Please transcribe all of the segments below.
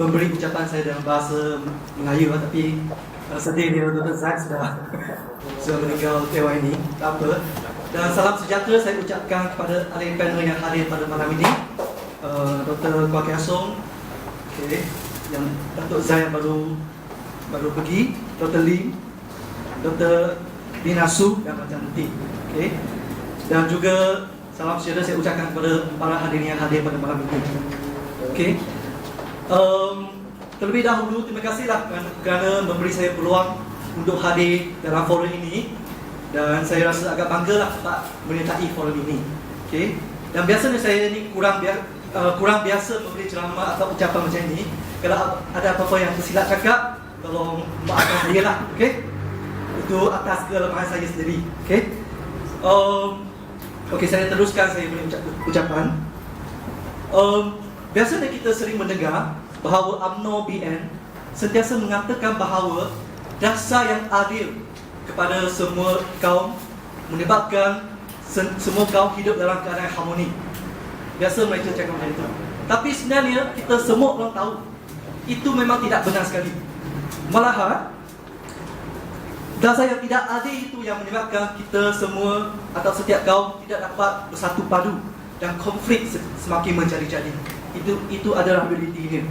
memberi ucapan saya dalam bahasa Melayu, tapi sedih dia Dr. Zack sudah meninggal tewa ini. Tak apa. Dan salam sejahtera saya ucapkan kepada ahli panel yang hadir pada malam ini, Dr. Kwak Kiah Song, yang Datuk Zai yang baru pergi, Dr. Lim, Dr. Dina Su dan Macam Nanti. Dan juga salam sejahtera saya ucapkan kepada para hadirin yang hadir pada malam ini. Terlebih dahulu terima kasihlah kerana memberi saya peluang untuk hadir dalam forum ini, dan saya rasa agak banggalah sebab menyertai forum ini. Dan biasanya saya ni kurang biasa memberi ceramah atau ucapan macam ini. Kalau ada apa-apa yang tersilap cakap, tolong maafkan saya lah. Itu atas kelemahan saya sendiri. Saya teruskan saya punya ucapan. Biasanya kita sering mendengar bahawa UMNO BN sentiasa mengatakan bahawa dasar yang adil kepada semua kaum menyebabkan semua kaum hidup dalam keadaan harmoni. Biasa mereka cakap macam itu. Tapi sebenarnya kita semua orang tahu itu memang tidak benar sekali. Malahan dasar yang tidak adil itu yang menyebabkan kita semua atau setiap kaum tidak dapat bersatu padu dan konflik semakin menjadi-jadi. Itu adalah realitinya.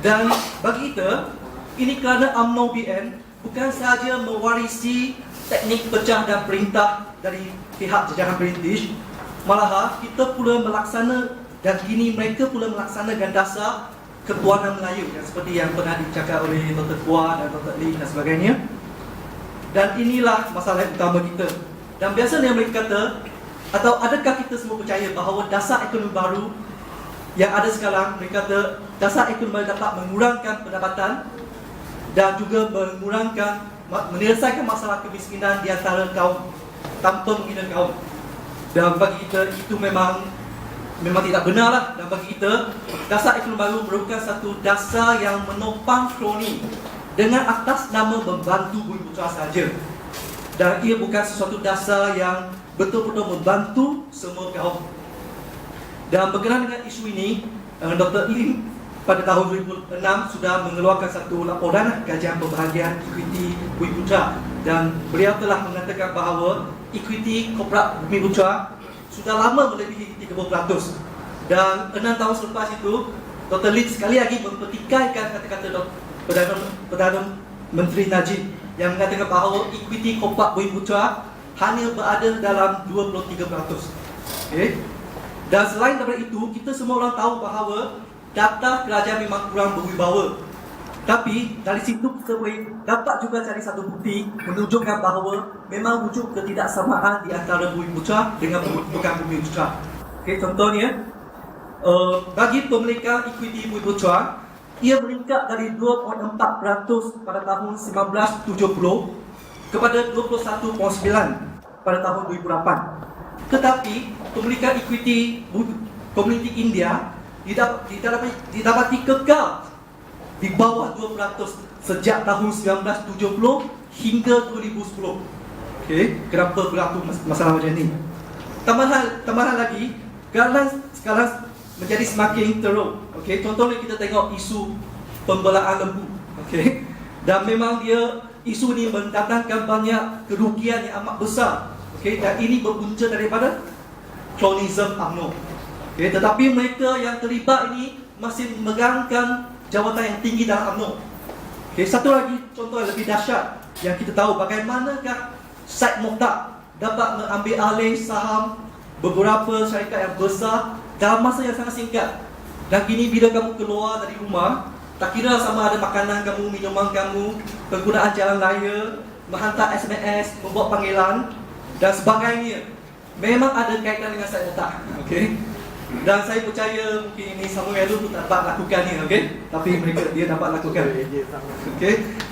Dan bagi kita, ini kerana UMNO BN bukan sahaja mewarisi teknik pecah dan perintah dari pihak jajaran British, malahan kita pula melaksana, dan kini mereka pula melaksanakan dasar ketuanan Melayu yang seperti yang pernah dicakap oleh Dr. Puan dan Dr. Lee dan sebagainya. Dan inilah masalah utama kita. Dan biasanya mereka kata, atau adakah kita semua percaya bahawa dasar ekonomi baru yang ada sekarang, mereka kata dasar ekonomi dapat mengurangkan pendapatan dan juga menyelesaikan masalah kemiskinan di antara kaum tanpa menghina kaum. Dan bagi kita itu memang tidak benar lah. Dan bagi kita, dasar ekonomi baru merupakan satu dasar yang menopang kroni dengan atas nama membantu bumi putra saja. Dan ia bukan sesuatu dasar yang betul-betul membantu semua kaum. Dan berkenaan dengan isu ini, Dr. Lim pada tahun 2006 sudah mengeluarkan satu laporan kajian pembahagian equity bumi putra, dan beliau telah mengatakan bahawa equity korporat bumi putra sudah lama melebihi 30%. Dan 6 tahun selepas itu, Dr. Lim sekali lagi mempertikaikan kata-kata Perdana Menteri Najib yang mengatakan bahawa equity korporat bumi putra hanya berada dalam 23%. Dan selain daripada itu, kita semua orang tahu bahawa data kerajaan memang kurang berwibawa. Tapi dari situ kita boleh dapat juga cari satu bukti menunjukkan bahawa memang wujud ketidaksamaan di antara bumi putra dengan bukan bumi putra. Contohnya, bagi pemilikan equity bumi putra, ia meningkat dari 2.4% pada tahun 1970 kepada 21.9% pada tahun 2008. Tetapi pemilikan equity komuniti India didapati kekal di bawah 2% sejak tahun 1970 hingga 2010. Kenapa berlaku masalah macam ini? Tambahan lagi, sekarang menjadi semakin teruk. Contohnya kita tengok isu pembelaan lembu. Dan memang isu ini mendatangkan banyak kerugian yang amat besar. Dan ini berpunca daripada kronisme UMNO. Tetapi mereka yang terlibat ini masih memegangkan jawatan yang tinggi dalam UMNO. Satu lagi contoh yang lebih dahsyat yang kita tahu, bagaimanakah Syed Mokhtar dapat mengambil alih saham beberapa syarikat yang besar dalam masa yang sangat singkat. Dan kini bila kamu keluar dari rumah, tak kira sama ada makanan kamu, minuman kamu, penggunaan jalan raya, menghantar SMS, membuat panggilan dan sebagainya, memang ada kaitan dengan Syed Mokhtar. Dan saya percaya mungkin ini Samuel Elu dapat lakukan ni, tapi dia dapat lakukan.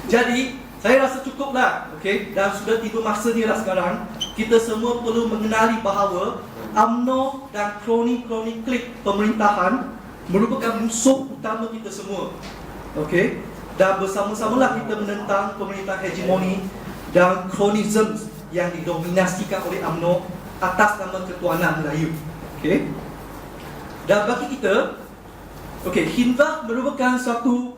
Jadi saya rasa cukuplah, dan sudah tiba masanya lah sekarang kita semua perlu mengenali bahawa UMNO dan kroni-kroni klik pemerintahan merupakan musuh utama kita semua. Dan bersama-samalah kita menentang pemerintah hegemoni dan kronisme yang didominasikan oleh UMNO atas nama ketuanan Melayu. Dan bagi kita, Okey, Hindra merupakan suatu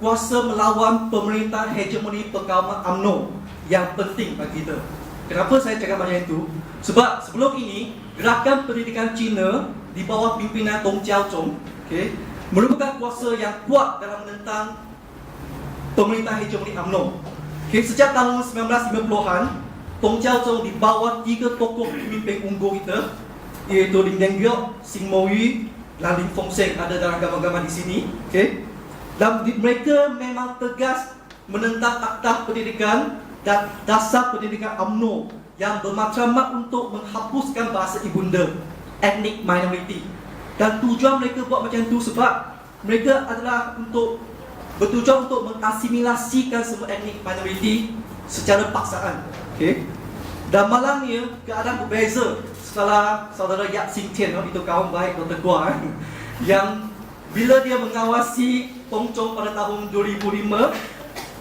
kuasa melawan pemerintah hegemoni perkawaman UMNO yang penting bagi kita. Kenapa saya cakap macam itu? Sebab sebelum ini, gerakan pendidikan Cina di bawah pimpinan Dong Jiaozhong, okay, merupakan kuasa yang kuat dalam menentang pemerintah hegemoni UMNO. Okay, sejak tahun 1950-an, Dong Jiaozhong di bawah 3 tokoh pemimpin unggul kita, iaitu Lin Denggyok, Sing Moyu dan Lin Fongsheng, ada dalam gambar-gambar di sini. Okay. Dan mereka memang tegas menentang Akta Pendidikan dan Dasar Pendidikan UMNO yang bermatlamat untuk menghapuskan bahasa ibunda, ethnic minority. Dan tujuan mereka buat macam itu sebab mereka adalah bertujuan untuk mengasimilasikan semua ethnic minority secara paksaan. Okay. Dan malangnya keadaan berbeza setelah saudara Yap Sing Tian, itu kawan baik Dr. Gua, yang bila dia mengawasi Tong Chong pada tahun 2005,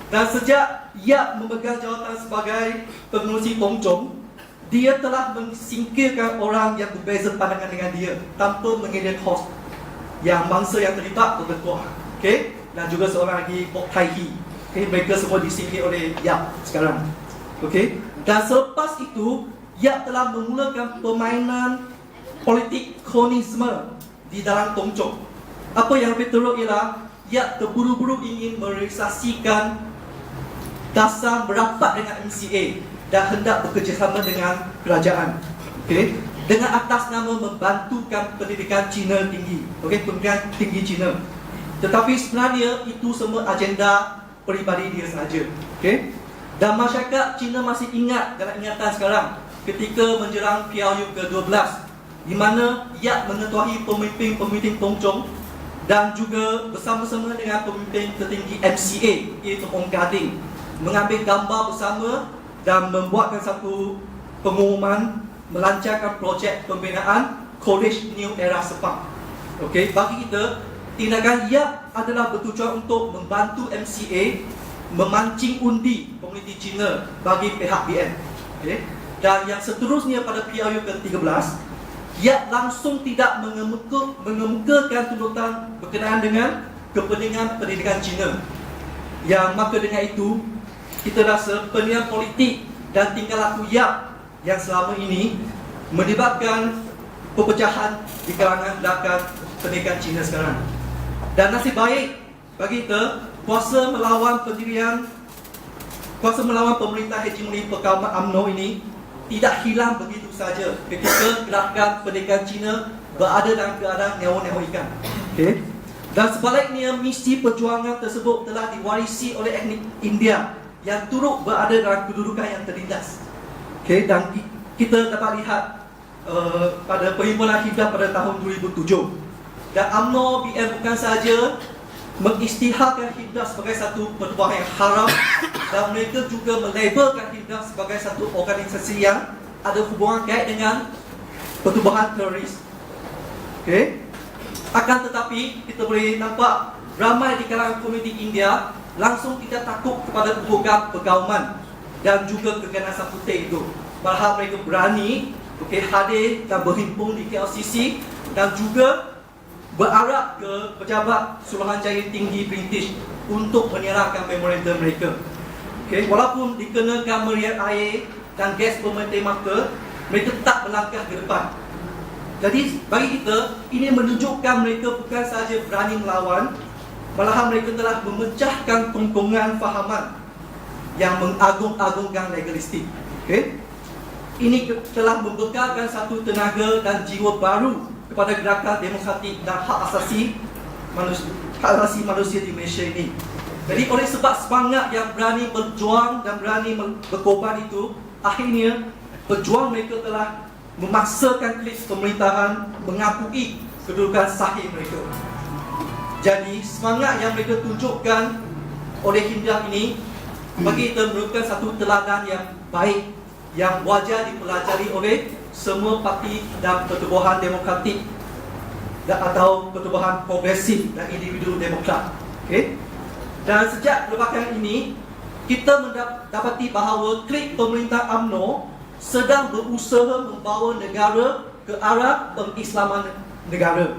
dan sejak Yap memegang jawatan sebagai pengurusi Tong Chong, dia telah mensingkirkan orang yang berbeza pandangan dengan dia tanpa mengirim host yang mangsa yang terlibat Dr. Gua, okay? Dan juga seorang lagi Bok Tai Hee. Okay? Mereka semua disingkir oleh Yap sekarang. Okay? Dan selepas itu, Yap telah memulakan permainan politik komunisme di dalam Tong Chong. Apa yang lebih teruk ialah Yap terburu-buru ingin merealisasikan dasar merapat dengan MCA dan hendak bekerjasama dengan kerajaan, okay, dengan atas nama membantukan pendidikan Cina tinggi, okay, pendidikan tinggi Cina. Tetapi sebenarnya itu semua agenda peribadi dia sahaja, okay? Dan masyarakat Cina masih ingat dalam ingatan sekarang ketika menjerang PRU ke-12, di mana Yap mengetuai pemimpin-pemimpin Tong Chong dan juga bersama-sama dengan pemimpin tertinggi MCA, iaitu Ong Gading, mengambil gambar bersama dan membuatkan satu pengumuman melancarkan projek pembinaan College New Era Sepang. Okey, bagi kita, tindakan Yap adalah bertujuan untuk membantu MCA memancing undi komuniti Cina bagi pihak BN. Okey. Dan yang seterusnya pada PRU ke-13, Yap langsung tidak mengemukakan tuntutan berkenaan dengan kepentingan pendidikan Cina. Yang maka dengan itu, kita rasa penilaian politik dan tingkah laku Yap yang selama ini menyebabkan perpecahan di kalangan gerakan pendidikan Cina sekarang. Dan nasib baik bagi kita, kuasa melawan pemerintah hegemoni perkawaman UMNO ini tidak hilang begitu saja ketika gerakan pendidikan Cina berada dalam keadaan nyawa-nyawa ikan. Okay. Dan sebaliknya, misi perjuangan tersebut telah diwarisi oleh etnik India yang turut berada dalam kedudukan yang terlindas. Okay. Dan kita dapat lihat pada perhimpunan Hindra pada tahun 2007. Dan UMNO BN bukan sahaja mengisytiharkan Hindra sebagai satu pertubuhan yang haram, dan mereka juga melabelkan Hindra sebagai satu organisasi yang ada hubungan kait dengan pertubuhan teroris. Okay. Akan tetapi, kita boleh nampak ramai di kalangan komuniti India langsung tidak takut kepada program pergauman dan juga keganasan putih itu. Padahal mereka berani hadir dan berhimpun di KLCC dan juga berarah ke pejabat Suruhanjaya Tinggi British untuk menyerahkan memorandum mereka. Okay. Walaupun dikenakan meriam air dan gas pemerintah mata, mereka tak melangkah ke depan. Jadi bagi kita, ini menunjukkan mereka bukan sahaja berani melawan, malahan mereka telah memecahkan tongkongan fahaman yang mengagung-agungkan legalistik. Okay. Ini telah membekalkan satu tenaga dan jiwa baru kepada gerakan demokratik dan hak asasi manusia di Malaysia ini. Jadi oleh sebab semangat yang berani berjuang dan berani berkorban itu, akhirnya pejuang mereka telah memaksakan kelis pemerintahan mengakui kedudukan sahih mereka. Jadi semangat yang mereka tunjukkan oleh Hindra ini bagi kita merupakan satu teladan yang baik yang wajar dipelajari oleh semua parti dan pertubuhan demokratik atau pertubuhan progresif dan individu demokrat. Okay? Dan sejak lebakan ini, kita mendapati bahawa klik pemerintah UMNO sedang berusaha membawa negara ke arah pengislaman negara.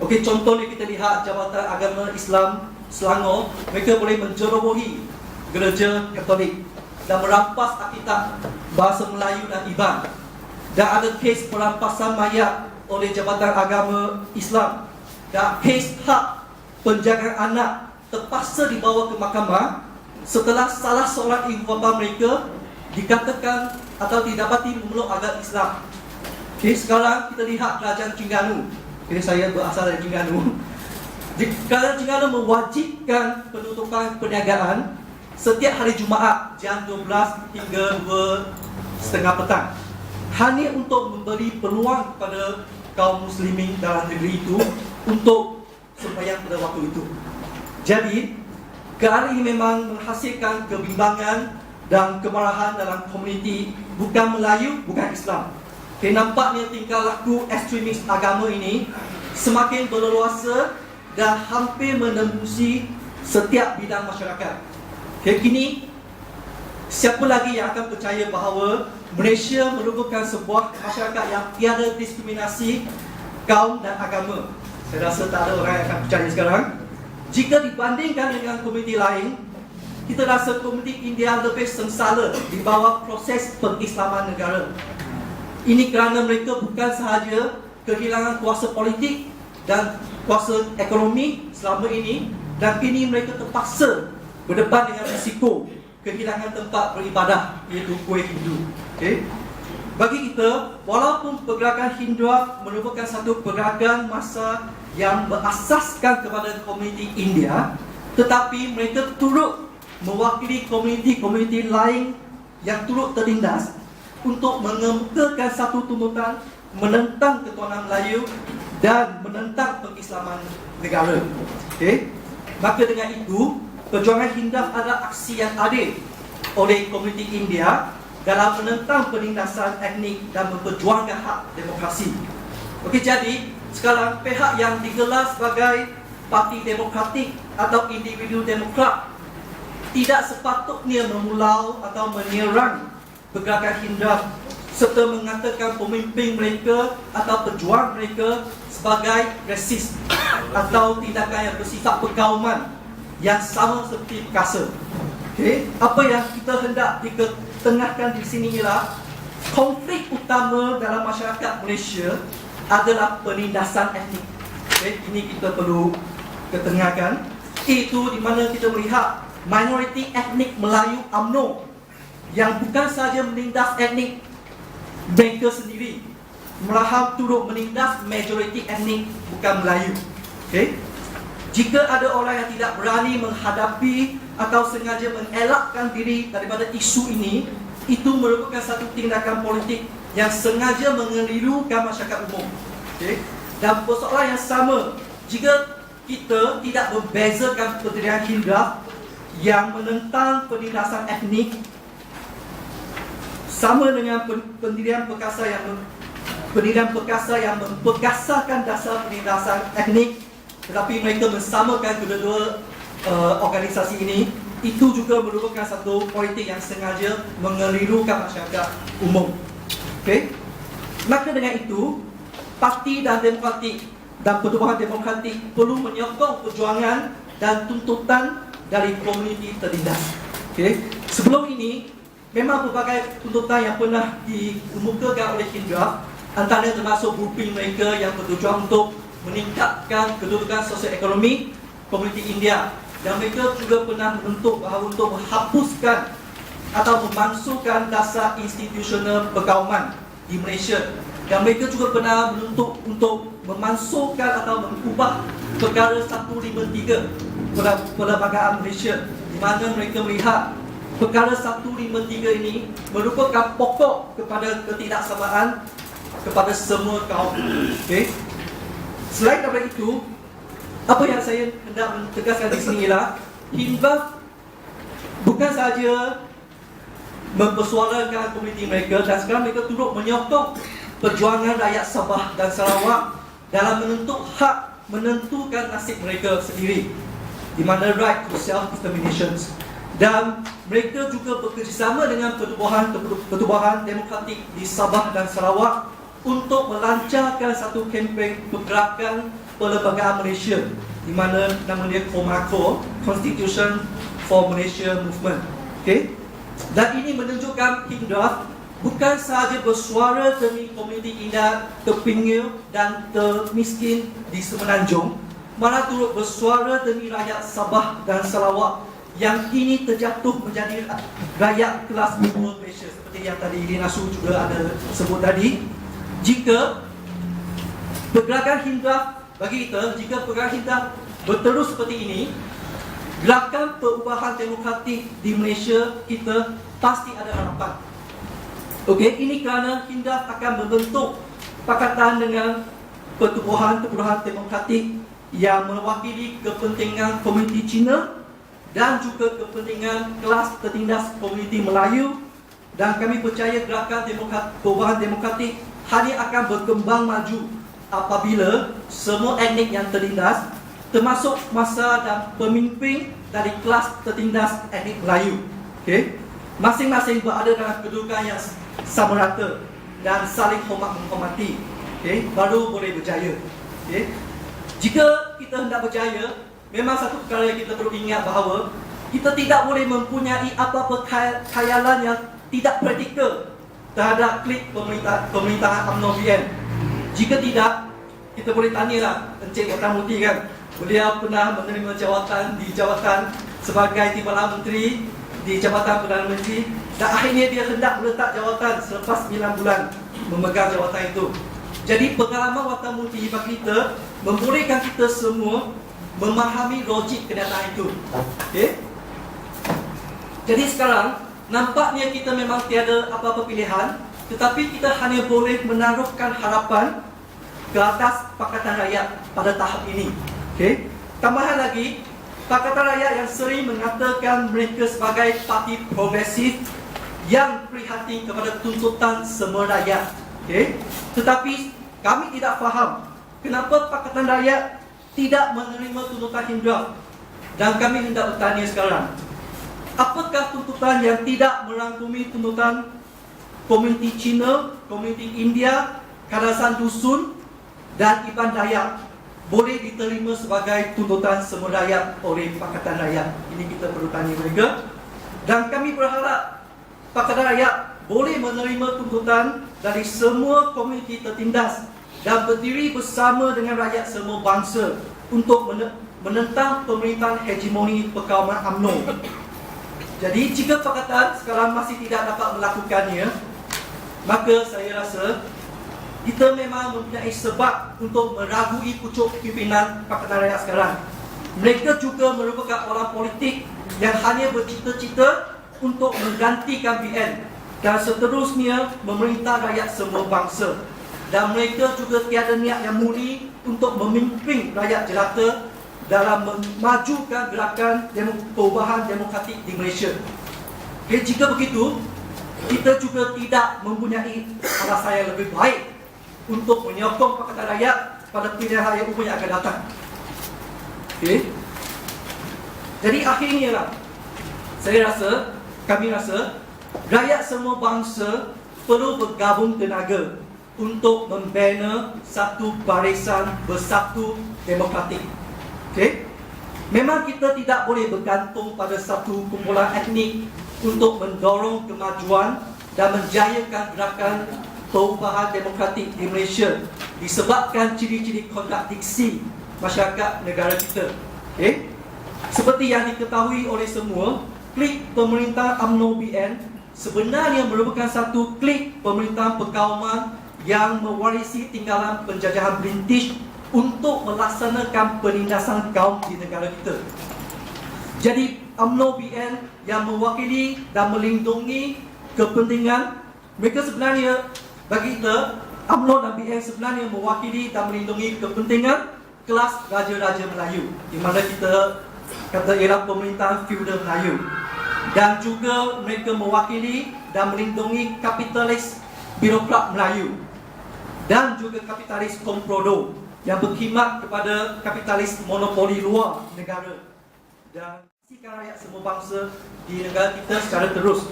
Okey, contohnya kita lihat Jabatan Agama Islam Selangor, mereka boleh menjerobohi gereja Katolik dan merampas Alkitab bahasa Melayu dan Iban. Dan ada kes perampasan mayat oleh Jabatan Agama Islam, dan kes hak penjagaan anak terpaksa dibawa ke mahkamah setelah salah seorang ibu bapa mereka dikatakan atau didapati memeluk agama Islam. Okay, sekarang kita lihat Kerajaan Terengganu. Okay, saya berasal dari Terengganu. Kerajaan Terengganu mewajibkan penutupan perniagaan setiap hari Jumaat jam 12 hingga 2:30 petang, hanya untuk memberi peluang kepada kaum muslimin dalam negeri itu untuk sembahyang pada waktu itu. Jadi, keadaan ini memang menghasilkan kebimbangan dan kemarahan dalam komuniti bukan Melayu, bukan Islam. Okay, nampaknya tingkah laku ekstremis agama ini semakin berleluasa dan hampir menembusi setiap bidang masyarakat. Okay, kini siapa lagi yang akan percaya bahawa Malaysia merupakan sebuah masyarakat yang tiada diskriminasi kaum dan agama? Saya rasa tak ada orang yang akan percaya sekarang. Jika dibandingkan dengan komuniti lain, kita rasa komuniti India lebih sengsara di bawah proses pengislaman negara. Ini kerana mereka bukan sahaja kehilangan kuasa politik dan kuasa ekonomi selama ini, dan kini mereka terpaksa berdepan dengan risiko kehilangan tempat beribadah, iaitu kuil Hindu. Okay? Bagi kita, walaupun pergerakan Hindu merupakan satu pergerakan masa yang berasaskan kepada komuniti India, tetapi mereka turut mewakili komuniti-komuniti lain yang turut tertindas untuk mengemukakan satu tuntutan menentang ketuanan Melayu dan menentang pengislaman negara. Okay? Maka dengan itu, perjuangan Hindu adalah aksi yang adil oleh komuniti India dalam menentang penindasan etnik dan memperjuangkan hak demokrasi. Okey, jadi sekarang pihak yang digelar sebagai parti demokratik atau individu demokrat tidak sepatutnya memulau atau menyerang pergerakan Hindu serta mengatakan pemimpin mereka atau pejuang mereka sebagai rasis atau tindakan yang bersifat perkauman yang sama seperti perkasa. Okay. Apa yang kita hendak diketengahkan di sini ialah konflik utama dalam masyarakat Malaysia adalah penindasan etnik. Okay. Ini kita perlu ketengahkan. Itu di mana kita melihat minoriti etnik Melayu UMNO yang bukan sahaja menindas etnik mereka sendiri, malahan turut menindas majoriti etnik bukan Melayu. Okay. Jika ada orang yang tidak berani menghadapi atau sengaja mengelakkan diri daripada isu ini, itu merupakan satu tindakan politik yang sengaja mengelirukan masyarakat umum. Okay? Dan persoalan yang sama, jika kita tidak membezakan pendirian Hindu yang menentang penindasan etnik sama dengan pendirian perkasa yang memperkasakan dasar penindasan etnik, tetapi mereka mensamakan kedua-dua organisasi ini, itu juga merupakan satu politik yang sengaja mengelirukan masyarakat umum. Okay? Maka dengan itu, parti dan demokratik dan pertubuhan demokratik perlu menyokong perjuangan dan tuntutan dari komuniti tertindas. Okay? Sebelum ini, memang berbagai tuntutan yang pernah dikemukakan oleh Hindu, antara termasuk grouping mereka yang bertujuan untuk meningkatkan kedudukan sosioekonomi komuniti India, dan mereka juga pernah menuntut bahawa untuk menghapuskan atau memansuhkan dasar institusional perkauman di Malaysia, dan mereka juga pernah menuntut untuk memansuhkan atau mengubah perkara 153 Perlembagaan Malaysia, di mana mereka melihat perkara 153 ini merupakan pokok kepada ketidaksamaan kepada semua kaum. Okay? Selain daripada itu, apa yang saya hendak tegaskan di sini ialah Hindu bukan sahaja mempersuarakan komuniti mereka, dan sekarang mereka turut menyokong perjuangan rakyat Sabah dan Sarawak dalam menentukan nasib mereka sendiri, di mana right to self-determination. Dan mereka juga bekerjasama dengan pertubuhan demokratik di Sabah dan Sarawak untuk melancarkan satu kempen pergerakan perlembagaan Malaysia, di mana nama dia COMACO, Constitution for Malaysia Movement. Okay? Dan ini menunjukkan Hindraf bukan sahaja bersuara demi komuniti India terpinggir dan termiskin di Semenanjung, malah turut bersuara demi rakyat Sabah dan Sarawak yang kini terjatuh menjadi rakyat kelas bawah Malaysia, seperti yang tadi Irina Su juga ada sebut tadi. Jika pergerakan Hindraf bagi kita, jika pergerakan Hindraf berterus seperti ini, gerakan perubahan demokratik di Malaysia kita pasti ada harapan. Okey, ini kerana Hindraf akan membentuk pakatan dengan pertubuhan demokratik yang mewakili kepentingan komuniti Cina dan juga kepentingan kelas tertindas komuniti Melayu, dan kami percaya gerakan perubahan demokratik hanya akan berkembang maju apabila semua etnik yang tertindas, termasuk masa dan pemimpin dari kelas tertindas etnik Melayu, okay, masing-masing berada dalam kedudukan yang sama rata dan saling menghormati, okay, baru boleh berjaya. Okay. Jika kita hendak berjaya, memang satu perkara yang kita perlu ingat bahawa kita tidak boleh mempunyai apa-apa khayalan yang tidak praktikal terhadap klik pemerintahan UMNO BN. Jika tidak, kita boleh tanyalah Encik Watan Muti kan, beliau pernah menerima jawatan di jawatan sebagai Timbalan Menteri di Jabatan Perdana Menteri, dan akhirnya dia hendak meletak jawatan selepas 9 bulan memegang jawatan itu. Jadi pengalaman Watan Muti bagi kita membolehkan kita semua memahami logik kenyataan itu. Okay? Jadi sekarang nampaknya kita memang tiada apa-apa pilihan, tetapi kita hanya boleh menaruhkan harapan ke atas Pakatan Rakyat pada tahap ini. Okay? Tambahan lagi, Pakatan Rakyat yang sering mengatakan mereka sebagai parti progresif yang prihatin kepada tuntutan semua rakyat. Okay? Tetapi kami tidak faham kenapa Pakatan Rakyat tidak menerima tuntutan Hindraf. Dan kami hendak bertanya sekarang, apakah tuntutan yang tidak merangkumi tuntutan komuniti Cina, komuniti India, Kadasan Dusun dan Iban Dayak boleh diterima sebagai tuntutan semua rakyat oleh Pakatan Rakyat? Ini kita perlu tanya mereka. Dan kami berharap Pakatan Rakyat boleh menerima tuntutan dari semua komuniti tertindas dan berdiri bersama dengan rakyat semua bangsa untuk menentang pemerintahan hegemoni perkauman UMNO. Jadi jika Pakatan sekarang masih tidak dapat melakukannya, maka saya rasa kita memang mempunyai sebab untuk meragui pucuk pimpinan Pakatan Rakyat sekarang. Mereka juga merupakan orang politik yang hanya bercita-cita untuk menggantikan BN dan seterusnya memerintah rakyat semua bangsa. Dan mereka juga tiada niat yang murni untuk memimpin rakyat jelata dalam memajukan gerakan perubahan demokratik di Malaysia. Okay, jika begitu, kita juga tidak mempunyai alasan yang lebih baik untuk menyokong Pakatan Rakyat pada pilihan raya umum yang akan datang. Okay. Jadi akhirnya lah, kami rasa rakyat semua bangsa perlu bergabung tenaga untuk membina satu barisan bersatu demokratik. Okay? Memang kita tidak boleh bergantung pada satu kumpulan etnik untuk mendorong kemajuan dan menjayakan gerakan perubahan demokratik di Malaysia disebabkan ciri-ciri kontradiksi masyarakat negara kita. Okay? Seperti yang diketahui oleh semua, klik pemerintah UMNO BN sebenarnya merupakan satu klik pemerintahan perkauman yang mewarisi tinggalan penjajahan British untuk melaksanakan penindasan kaum di negara kita. Jadi UMNO BN yang mewakili dan melindungi kepentingan mereka, sebenarnya bagi kita UMNO dan BN sebenarnya mewakili dan melindungi kepentingan kelas raja-raja Melayu, di mana kita kata era pemerintahan feudal Melayu, dan juga mereka mewakili dan melindungi kapitalis birokrat Melayu dan juga kapitalis komprodo yang berkhidmat kepada kapitalis monopoli luar negara dan menghasilkan rakyat semua bangsa di negara kita secara terus.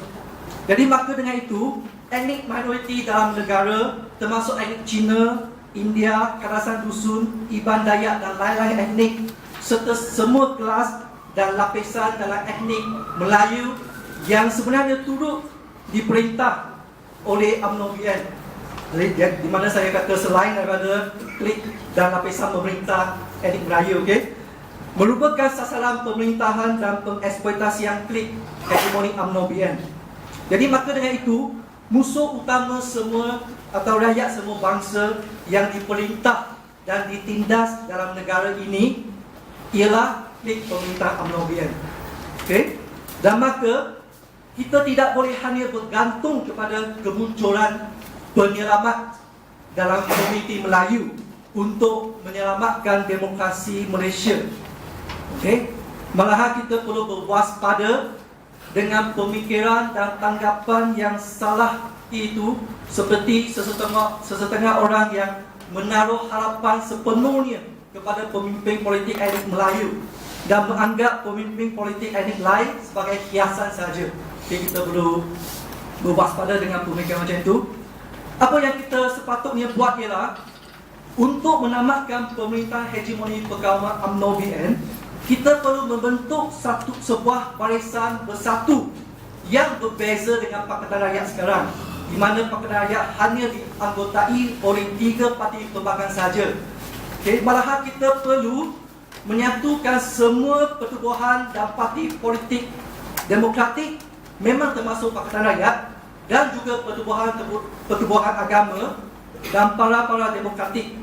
Jadi maka dengan itu, etnik minoriti dalam negara termasuk etnik Cina, India, Karasan Dusun, Iban Dayak dan lain-lain etnik serta semua kelas dan lapisan dalam etnik Melayu yang sebenarnya turut diperintah oleh UMNO BN. Di mana saya kata selain daripada klik dan lapisan pemerintah etnik Melayu, okey, merupakan sasaran pemerintahan dan pengeksploitasian klik hegemoni UMNO BN. Jadi maka dengan itu, musuh utama semua atau rakyat semua bangsa yang diperintah dan ditindas dalam negara ini ialah klik pemerintah UMNO BN. Okey? Dan maka kita tidak boleh hanya bergantung kepada kemunculan penyelamat dalam komuniti Melayu untuk menyelamatkan demokrasi Malaysia. Okey? Malahan kita perlu berwaspada dengan pemikiran dan tanggapan yang salah itu, seperti sesetengah orang yang menaruh harapan sepenuhnya kepada pemimpin politik etnik Melayu dan menganggap pemimpin politik etnik lain sebagai kiasan saja. Jadi kita perlu berwaspada dengan pemikiran macam itu. Apa yang kita sepatutnya buat ialah untuk menamatkan pemerintahan hegemoni perkawaman UMNO BN, kita perlu membentuk sebuah barisan bersatu yang berbeza dengan Pakatan Rakyat sekarang, di mana Pakatan Rakyat hanya dianggotai oleh 3 parti pelbagai saja. Okay, malahan kita perlu menyatukan semua pertubuhan dan parti politik demokratik, memang termasuk Pakatan Rakyat, dan juga pertubuhan agama dan para demokratik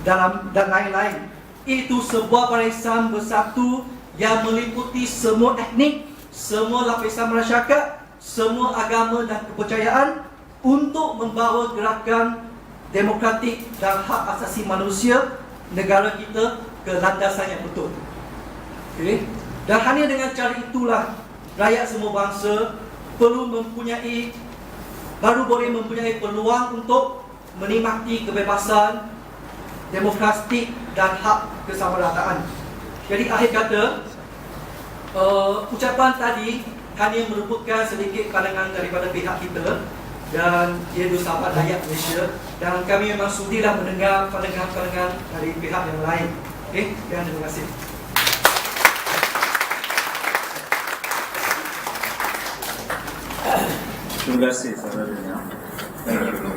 dan lain-lain. Itu sebuah barisan bersatu yang meliputi semua etnik, semua lapisan masyarakat, semua agama dan kepercayaan untuk membawa gerakan demokratik dan hak asasi manusia negara kita ke landasan yang betul. Okay? Dan hanya dengan cara itulah rakyat semua bangsa baru boleh mempunyai peluang untuk menikmati kebebasan, demokrasi dan hak kesamarataan. Jadi akhir kata, ucapan tadi hanya merupakan sedikit pandangan daripada pihak kita dan iaitu sahabat rakyat Malaysia, dan kami memang sudilah mendengar pandangan-pandangan dari pihak yang lain. Okey, dan terima kasih. Terima kasih saudara. Thank you.